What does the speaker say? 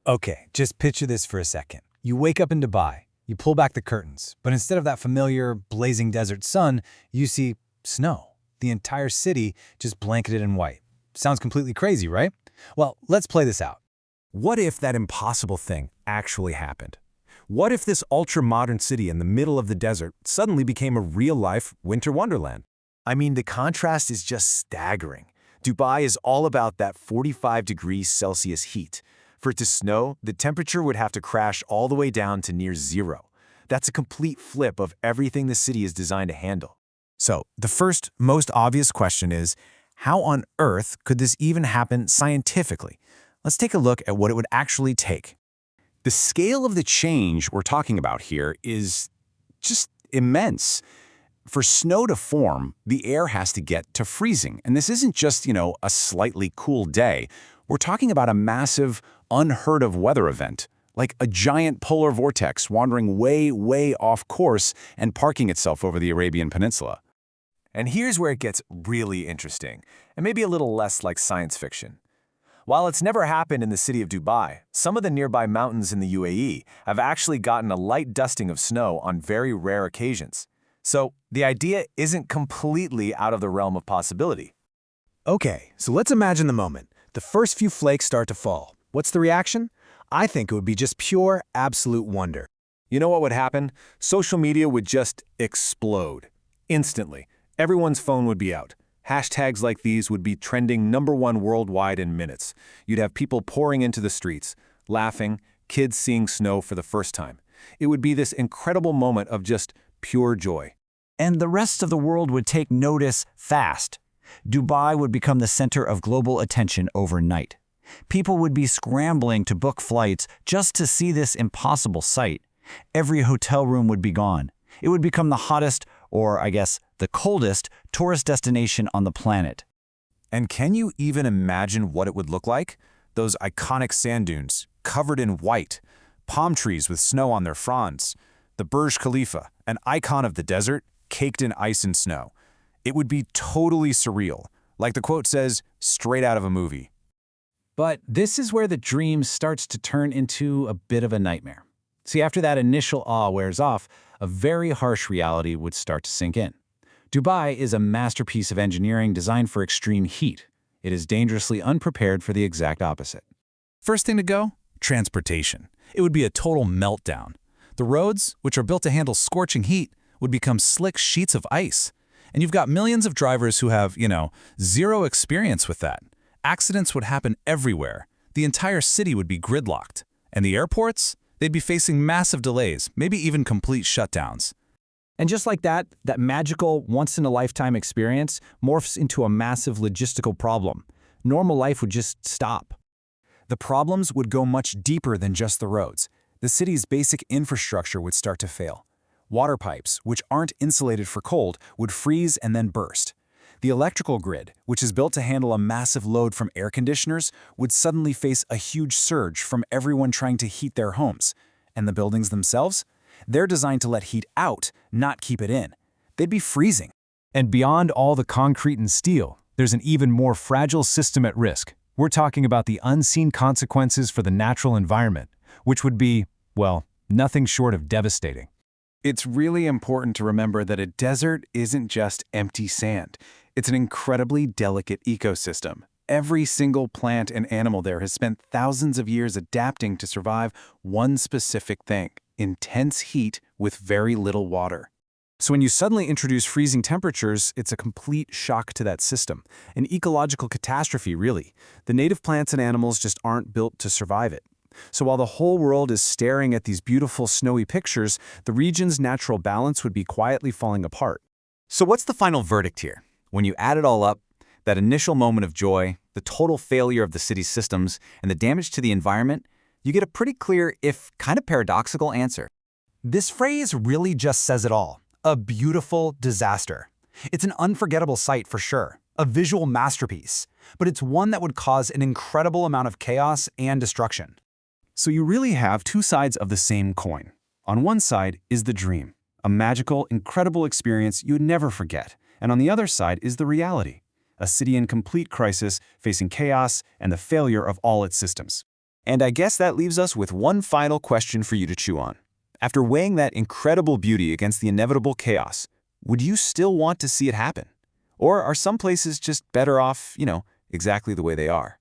Okay, just picture this for a second. You wake up in Dubai, you pull back the curtains, but instead of that familiar blazing desert sun, you see snow. The entire city just blanketed in white. Sounds completely crazy, right? Well, let's play this out. What if that impossible thing actually happened? What if this ultra-modern city in the middle of the desert suddenly became a real-life winter wonderland? I mean, the contrast is just staggering. Dubai is all about that 45 degrees Celsius heat. For it to snow, the temperature would have to crash all the way down to near zero. That's a complete flip of everything the city is designed to handle. So, the first, most obvious question is, how on earth could this even happen scientifically? Let's take a look at what it would actually take. The scale of the change we're talking about here is just immense. For snow to form, the air has to get to freezing. And this isn't just, a slightly cool day. We're talking about a massive, unheard of weather event, like a giant polar vortex wandering way, way off course and parking itself over the Arabian Peninsula. And here's where it gets really interesting, and maybe a little less like science fiction. While it's never happened in the city of Dubai, some of the nearby mountains in the UAE have actually gotten a light dusting of snow on very rare occasions. So the idea isn't completely out of the realm of possibility. Okay, so let's imagine the moment. The first few flakes start to fall. What's the reaction? I think it would be just pure, absolute wonder. You know what would happen? Social media would just explode. Instantly. Everyone's phone would be out. Hashtags like these would be trending #1 worldwide in minutes. You'd have people pouring into the streets, laughing, kids seeing snow for the first time. It would be this incredible moment of just pure joy. And the rest of the world would take notice fast. Dubai would become the center of global attention overnight. People would be scrambling to book flights just to see this impossible sight. Every hotel room would be gone. It would become the hottest, or I guess the coldest, tourist destination on the planet. And can you even imagine what it would look like? Those iconic sand dunes, covered in white, palm trees with snow on their fronds, the Burj Khalifa, an icon of the desert, caked in ice and snow. It would be totally surreal, like the quote says, straight out of a movie. But this is where the dream starts to turn into a bit of a nightmare. See, after that initial awe wears off, a very harsh reality would start to sink in. Dubai is a masterpiece of engineering designed for extreme heat. It is dangerously unprepared for the exact opposite. First thing to go? Transportation. It would be a total meltdown. The roads, which are built to handle scorching heat, would become slick sheets of ice. And you've got millions of drivers who have, zero experience with that. Accidents would happen everywhere. The entire city would be gridlocked. And the airports? They'd be facing massive delays, maybe even complete shutdowns. And just like that, that magical, once-in-a-lifetime experience morphs into a massive logistical problem. Normal life would just stop. The problems would go much deeper than just the roads. The city's basic infrastructure would start to fail. Water pipes, which aren't insulated for cold, would freeze and then burst. The electrical grid, which is built to handle a massive load from air conditioners, would suddenly face a huge surge from everyone trying to heat their homes. And the buildings themselves? They're designed to let heat out, not keep it in. They'd be freezing. And beyond all the concrete and steel, there's an even more fragile system at risk. We're talking about the unseen consequences for the natural environment, which would be, well, nothing short of devastating. It's really important to remember that a desert isn't just empty sand. It's an incredibly delicate ecosystem. Every single plant and animal there has spent thousands of years adapting to survive one specific thing: intense heat with very little water. So when you suddenly introduce freezing temperatures, it's a complete shock to that system. An ecological catastrophe, really. The native plants and animals just aren't built to survive it. So while the whole world is staring at these beautiful snowy pictures, the region's natural balance would be quietly falling apart. So what's the final verdict here? When you add it all up, that initial moment of joy, the total failure of the city's systems, and the damage to the environment, you get a pretty clear, if kind of paradoxical, answer. This phrase really just says it all. A beautiful disaster. It's an unforgettable sight for sure, a visual masterpiece, but it's one that would cause an incredible amount of chaos and destruction. So you really have two sides of the same coin. On one side is the dream, a magical, incredible experience you'd never forget. And on the other side is the reality, a city in complete crisis, facing chaos and the failure of all its systems. And I guess that leaves us with one final question for you to chew on. After weighing that incredible beauty against the inevitable chaos, would you still want to see it happen? Or are some places just better off, exactly the way they are?